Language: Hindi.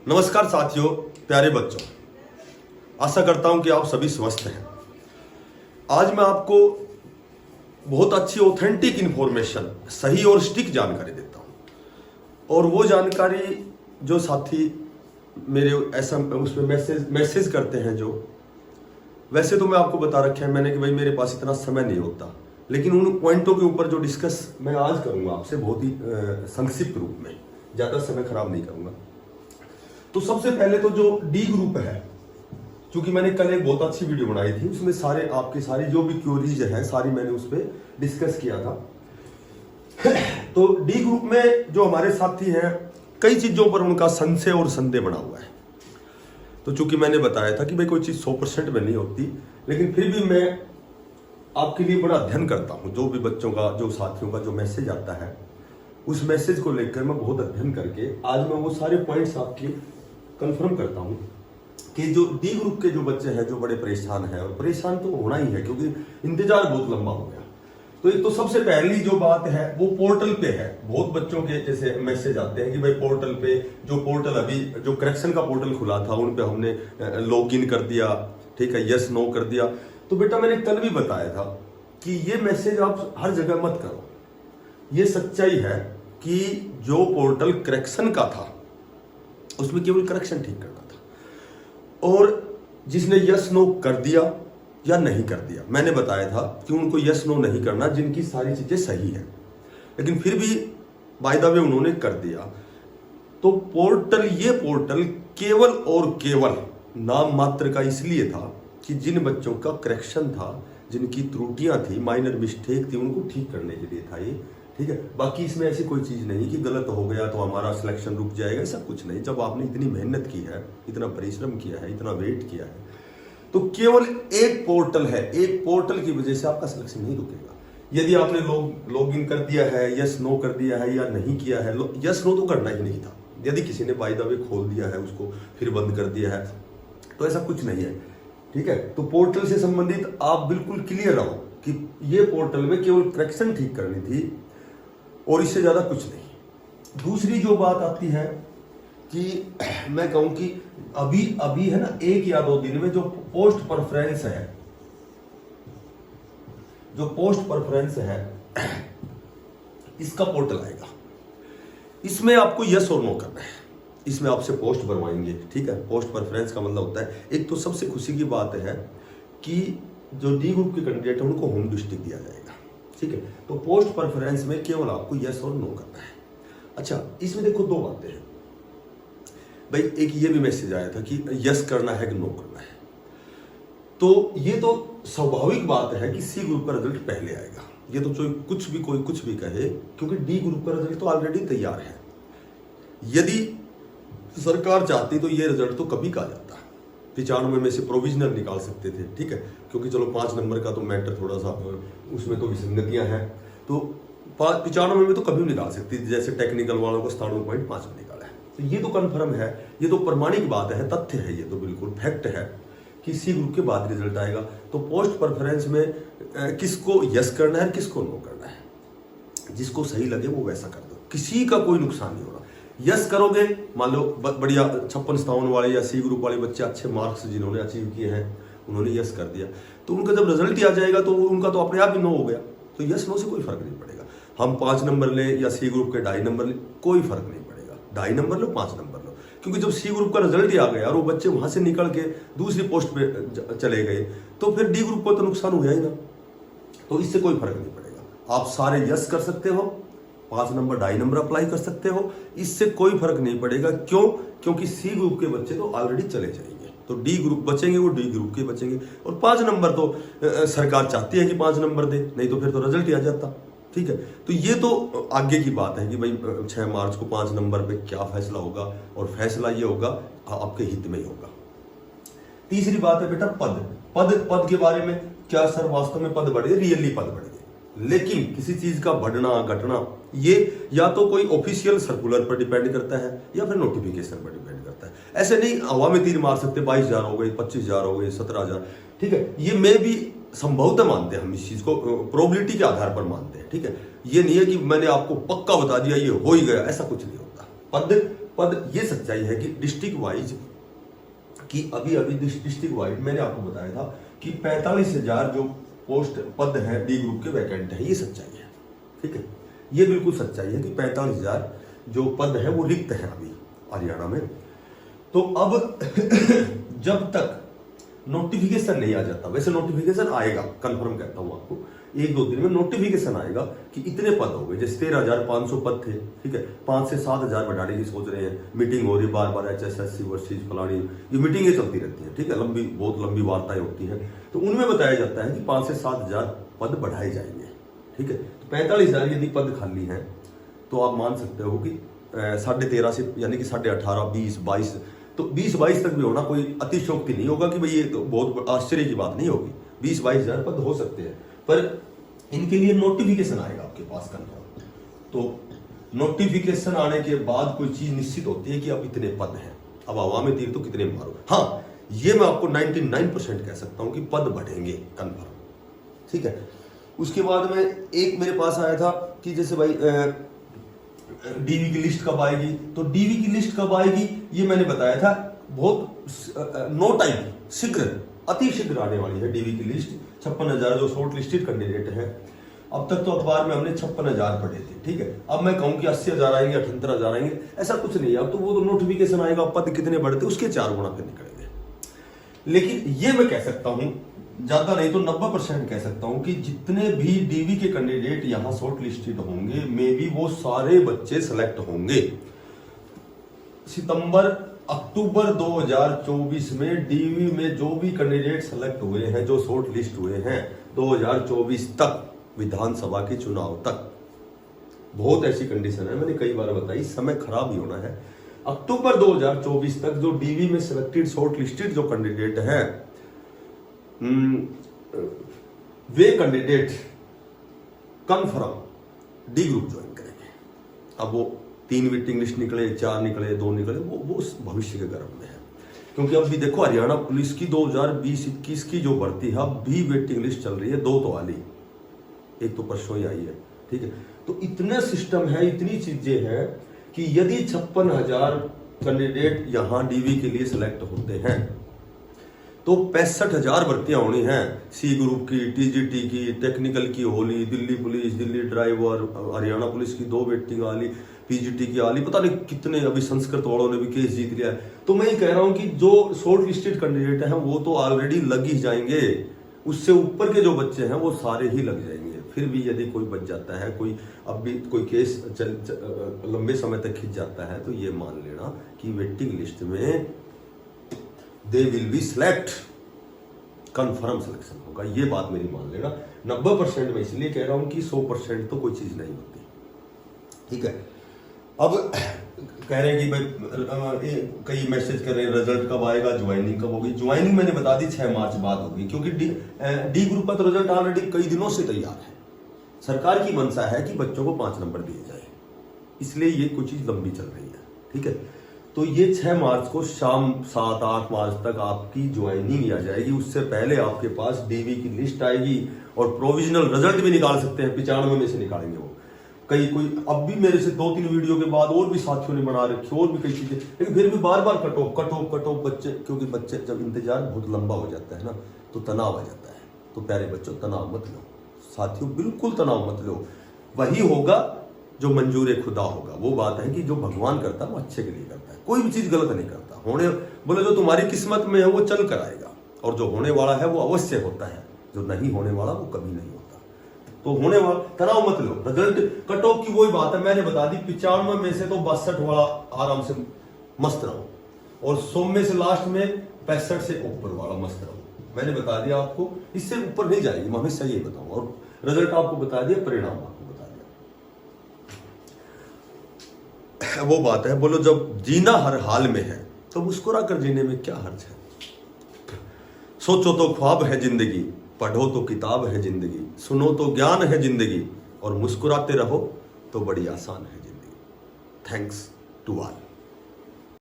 नमस्कार साथियों, प्यारे बच्चों, आशा करता हूं कि आप सभी स्वस्थ हैं। आज मैं आपको बहुत अच्छी ऑथेंटिक इंफॉर्मेशन, सही और स्टिक जानकारी देता हूं। और वो जानकारी जो साथी मेरे ऐसा उसमें मैसेज करते हैं, जो वैसे तो मैं आपको बता रखा है मैंने कि भाई मेरे पास इतना समय नहीं होता, लेकिन उन पॉइंटों के ऊपर जो डिस्कस मैं आज करूंगा आपसे बहुत ही संक्षिप्त रूप में, ज़्यादा समय खराब नहीं करूंगा। तो सबसे पहले तो जो डी ग्रुप है, क्योंकि मैंने कल एक बहुत अच्छी वीडियो बनाई थी, उसमें सारे आपकी सारी जो भी क्वेरीज हैं सारी मैंने उस पर डिस्कस किया था। तो डी ग्रुप में जो हमारे साथी हैं, कई चीजों पर उनका संशय और संदेह बना हुआ है। तो चूंकि मैंने बताया था कि भाई कोई चीज 100% में नहीं होती, लेकिन फिर भी मैं आपके लिए बड़ा अध्ययन करता हूं। जो भी बच्चों का, जो साथियों का जो मैसेज आता है, उस मैसेज को लेकर मैं बहुत अध्ययन करके आज मैं वो सारे पॉइंट्स आपके कंफर्म करता हूं कि जो डी ग्रुप के जो बच्चे हैं जो बड़े परेशान हैं, और परेशान तो होना ही है क्योंकि इंतजार बहुत लंबा हो गया। तो एक तो सबसे पहली जो बात है वो पोर्टल पे है। बहुत बच्चों के जैसे मैसेज आते हैं कि भाई पोर्टल पे, जो पोर्टल अभी जो करेक्शन का पोर्टल खुला था उन पे हमने लॉग इन कर दिया, ठीक है, यस नो कर दिया। तो बेटा मैंने कल भी बताया था कि ये मैसेज आप हर जगह मत करो। ये सच्चाई है कि जो पोर्टल करेक्शन का था उसमें केवल करेक्शन ठीक करना था, और जिसने यस नो कर दिया या नहीं कर दिया, मैंने बताया था कि उनको यस नो नहीं करना जिनकी सारी चीजें सही है, लेकिन फिर भी बाय द वे उन्होंने कर दिया। तो पोर्टल, ये पोर्टल केवल और केवल नाम मात्र का इसलिए था कि जिन बच्चों का करेक्शन था, जिनकी त्रुटियां थी, माइनर मिस्टेक थी, उनको ठीक करने के लिए था ये, ठीक है। बाकी इसमें ऐसी कोई चीज नहीं कि गलत हो गया तो हमारा सिलेक्शन रुक जाएगा, ऐसा कुछ नहीं। जब आपने इतनी मेहनत की है, इतना परिश्रम किया है, इतना वेट किया है, तो केवल एक पोर्टल है, एक पोर्टल की वजह से आपका सिलेक्शन नहीं रुकेगा। यदि आपने लॉग इन कर दिया है, यस नो कर दिया है या नहीं किया है, यस नो तो करना ही नहीं था। यदि किसी ने बाय द वे खोल दिया है उसको फिर बंद कर दिया है, तो ऐसा कुछ नहीं है, ठीक है। तो पोर्टल से संबंधित आप बिल्कुल क्लियर रहो कि ये पोर्टल में केवल करेक्शन ठीक करनी थी और इससे ज्यादा कुछ नहीं। दूसरी जो बात आती है कि मैं कहूं कि अभी है ना, 1 या 2 दिन में जो पोस्ट प्रेफरेंस है, जो पोस्ट प्रेफरेंस है, इसका पोर्टल आएगा। इसमें आपको यस और नो करना है। इसमें आपसे पोस्ट भरवाएंगे, ठीक है। पोस्ट प्रेफरेंस का मतलब होता है, एक तो सबसे खुशी की बात है कि जो डी ग्रुप के कैंडिडेट है उनको होम डिस्ट्रिक्ट दिया जाएगा, ठीक है। तो पोस्ट प्रेफरेंस में केवल आपको यस और नो करना है। अच्छा, इसमें देखो 2 बातें हैं भाई। एक ये भी मैसेज आया था कि यस करना है कि नो करना है। तो ये तो स्वाभाविक बात है कि सी ग्रुप का रिजल्ट पहले आएगा। ये तो कोई कुछ भी कहे, क्योंकि डी ग्रुप का रिजल्ट तो ऑलरेडी तैयार है। यदि सरकार चाहती तो ये रिजल्ट तो कभी का जाता। 95 में से प्रोविजनल निकाल सकते थे, ठीक है, क्योंकि चलो 5 नंबर का तो मैटर थोड़ा सा उसमें तो विसंगतियां हैं, तो 95 में तो कभी निकाल सकती थी। जैसे टेक्निकल वालों को 97.5 में निकाला है। तो ये तो कन्फर्म है, ये तो प्रमाणिक बात है, तथ्य है, ये तो बिल्कुल फैक्ट है कि सी ग्रुप के बाद रिजल्ट आएगा। तो पोस्ट प्रेफरेंस में किसको यस करना है, किसको नो करना है, जिसको सही लगे वो वैसा कर दो, किसी का कोई नुकसान नहीं होगा। यस करोगे, मान लो बढ़िया 56-57 वाले या सी ग्रुप वाले बच्चे अच्छे मार्क्स जिन्होंने अचीव किए हैं, उन्होंने यस कर दिया, तो उनका जब रिजल्ट ही आ जाएगा तो उनका तो अपने आप ही नो हो गया। तो यस नो से कोई फर्क नहीं पड़ेगा। हम 5 नंबर लें या सी ग्रुप के 2.5 नंबर लें, कोई फर्क नहीं पड़ेगा। 2.5 नंबर लो, 5 नंबर लो, क्योंकि जब सी ग्रुप का रिजल्ट ही आ गया और वो बच्चे वहां से निकल के दूसरी पोस्ट पे चले गए, तो फिर डी ग्रुप को तो नुकसान हो ही ना। तो इससे कोई फर्क नहीं पड़ेगा। आप सारे यस कर सकते हो, 5 नंबर 2.5 नंबर अप्लाई कर सकते हो, इससे कोई फर्क नहीं पड़ेगा। क्यों? क्योंकि सी ग्रुप के बच्चे तो ऑलरेडी चले जाएंगे, तो डी ग्रुप बचेंगे, वो डी ग्रुप के बचेंगे। और 5 नंबर तो सरकार चाहती है कि 5 नंबर दे, नहीं तो फिर तो रिजल्ट ही आ जाता, ठीक है। तो ये तो आगे की बात है कि भाई 6 मार्च को 5 नंबर पे क्या फैसला होगा, और फैसला ये होगा आपके हित में ही होगा। तीसरी बात है बेटा पद के बारे में। क्या सर वास्तव में पद बढ़े? रियली पद बढ़े, लेकिन किसी चीज का बढ़ना घटना ये या तो कोई ऑफिशियल सर्कुलर पर डिपेंड करता है या फिर नोटिफिकेशन पर डिपेंड करता है। ऐसे नहीं हवा में तीर मार सकते, 22,000 हो गए, 25,000 हो गए, 17,000, ठीक है। ये मैं भी संभवतः मानते हैं, हम इस चीज को प्रोबेबिलिटी के आधार पर मानते हैं, ठीक है। ये नहीं है कि मैंने आपको पक्का बता दिया ये हो ही गया, ऐसा कुछ नहीं होता। पद, ये सच्चाई है कि डिस्ट्रिक्ट वाइज कि अभी डिस्ट्रिक्ट वाइज मैंने आपको बताया था कि 45,000 जो पोस्ट पद है डी ग्रुप के वैकेंट है, ये सच्चाई है। ठीक है, ये बिल्कुल सच्चाई है कि 45,000 जो पद है वो रिक्त है अभी हरियाणा में। तो अब जब तक नोटिफिकेशन नहीं आ जाता, वैसे नोटिफिकेशन आएगा, कंफर्म कहता हूं आपको, 1-2 दिन में नोटिफिकेशन आएगा कि इतने पद हो गए। जैसे 13,500 पद थे, ठीक है, 5 से 7,000 बढ़ाने की सोच रहे हैं। मीटिंग हो रही बार बार, HSSC वर्सेस फलानी, ये मीटिंगें चलती रहती है, ठीक है, लंबी, बहुत लंबी वार्ताएं होती है। तो उनमें बताया जाता है कि 5 से 7,000 पद बढ़ाए जाएंगे। ठीक है, तो 45,000 यदि पद खाली हैं तो आप मान सकते हो कि 13.5 से यानी कि 18.5, 20, 22, तो 20-22 तक भी होना कोई अतिशयोक्ति नहीं होगा कि भाई ये तो बहुत आश्चर्य की बात नहीं होगी। 20-22,000 पद हो सकते हैं, पर इनके लिए नोटिफिकेशन आएगा आपके पास कंफर्म। तो नोटिफिकेशन आने के बाद कोई चीज निश्चित होती है कि अब इतने पद हैं, अब हवा में तीर तो कितने मारो। हाँ, ये मैं आपको 99% कह सकता हूं कि पद बढ़ेंगे कंफर्म। ठीक है, उसके बाद में एक मेरे पास आया था कि जैसे भाई डीवी की लिस्ट कब आएगी, तो डीवी की लिस्ट कब आएगी ये मैंने बताया था, बहुत नो टाइम, शीघ्र, अति शीघ्र आने वाली है डीवी की लिस्ट। 56,000 जो शॉर्ट लिस्टेड कैंडिडेट है, अब तक तो अखबार में हमने 56,000 पढ़े थे। ठीक है, अब मैं कहूं कि 80,000 आएंगे, 78,000 आएंगे, ऐसा कुछ नहीं है। अब तो वो तो नोटिफिकेशन आएगा, पद कितने बढ़ते उसके 4 गुना फिर निकलेंगे। लेकिन ये मैं कह सकता हूं, ज्यादा नहीं तो 90% कह सकता हूं कि जितने भी डीवी के कैंडिडेट यहां शॉर्ट लिस्टेड होंगे, मे बी वो सारे बच्चे सेलेक्ट होंगे। अक्टूबर 2024 में डीवी में जो भी कैंडिडेट सेलेक्ट हुए हैं, जो शॉर्ट लिस्ट हुए हैं, 2024 तक विधानसभा के चुनाव तक, बहुत ऐसी कंडीशन है, मैंने कई बार बताई, समय खराब ही होना है। अक्टूबर 2024 तक जो डीवी में सिलेक्टेड शॉर्ट लिस्टेड जो कैंडिडेट हैं, वे candidate confirm D group join करेंगे। अब वो 3 वेटिंग लिस्ट निकले, 4 निकले, 2 निकले, वो भविष्य के गर्भ में है। क्योंकि अब भी देखो हरियाणा पुलिस की 2020-21 की जो भर्ती है, अब भी वेटिंग लिस्ट चल रही है, 2 तो आली, एक तो परसों ही आई है। ठीक है, तो इतने सिस्टम है, इतनी चीजें हैं कि यदि 56,000 कैंडिडेट यहां डीवी के लिए सिलेक्ट होते हैं तो 65,000 भर्तियां होनी हैं। सी ग्रुप की, टीजीटी की, टेक्निकल की Holi, Delhi police, Delhi driver, Haryana police की 2 वेटिंग आली, पीजीटी की आली, पता नहीं कितने, अभी संस्कृत वालों ने भी केस जीत लिया है। तो मैं ये कह रहा हूं कि जो शॉर्ट लिस्टेड कैंडिडेट हैं वो तो ऑलरेडी लग ही जाएंगे, उससे ऊपर के जो बच्चे हैं वो सारे ही लग जाएंगे। फिर भी यदि कोई बच जाता है, कोई अब भी कोई केस लंबे समय तक खिंच जाता है, तो ये मान लेना कि वेटिंग लिस्ट में they will be select, confirm selection होगा, ये बात मेरी मान लेना। 90% में इसलिए कह रहा हूं कि 100% तो कोई चीज नहीं होती। ठीक है, अब कह रहे हैं कि भाई कई मैसेज कर रहे हैं रिजल्ट कब आएगा, ज्वाइनिंग कब होगी। ज्वाइनिंग मैंने बता दी 6 मार्च बाद होगी, क्योंकि डी ग्रुप का तो रिजल्ट ऑलरेडी कई दिनों से तैयार है। सरकार की मंशा है कि बच्चों को 5 नंबर दिए जाए, इसलिए ये कुछ चीज लंबी चल रही है। ठीक है, तो ये 6 मार्च को शाम 7-8 मार्च तक आपकी ज्वाइनिंग आ जाएगी। उससे पहले आपके पास डीवी की लिस्ट आएगी और प्रोविजनल रिजल्ट भी निकाल सकते हैं, 95 में से निकालेंगे वो। कोई अब भी मेरे से 2-3 वीडियो के बाद और भी साथियों ने बना रखी, और भी कई चीजें, लेकिन फिर भी बार बार कटो बच्चे, क्योंकि बच्चे जब इंतजार बहुत लंबा हो जाता है ना, तो तनाव आ जाता है। तो प्यारे बच्चों, तनाव मत लो साथियों, बिल्कुल तनाव मत लो। वही होगा जो मंजूर खुदा होगा। वो बात है कि जो भगवान करता है वो अच्छे के लिए करता है, कोई भी चीज गलत नहीं करता। होने बोले जो तुम्हारी किस्मत में है वो चल कर आएगा, और जो होने वाला है वो अवश्य होता है, जो नहीं होने वाला वो कभी नहीं होता। तो होने वाला तनाव मत लो। रिजल्ट कट ऑफ की वही बात है, मैंने बता दी 95 में से तो 62 वाला आराम से मस्त रहो, और 100 में से लास्ट में 65 से ऊपर वाला मस्त रहो। मैंने बता दिया आपको, इससे ऊपर नहीं जाएगी, मैं हमेशा ये बताऊंगा। और रिजल्ट आपको बता दिया, परिणाम आपको बता दिया। वो बात है, बोलो जब जीना हर हाल में है तो मुस्कुरा कर जीने में क्या हर्ज है। सोचो तो ख्वाब है जिंदगी, पढ़ो तो किताब है जिंदगी, सुनो तो ज्ञान है जिंदगी, और मुस्कुराते रहो तो बड़ी आसान है जिंदगी। Thanks to all.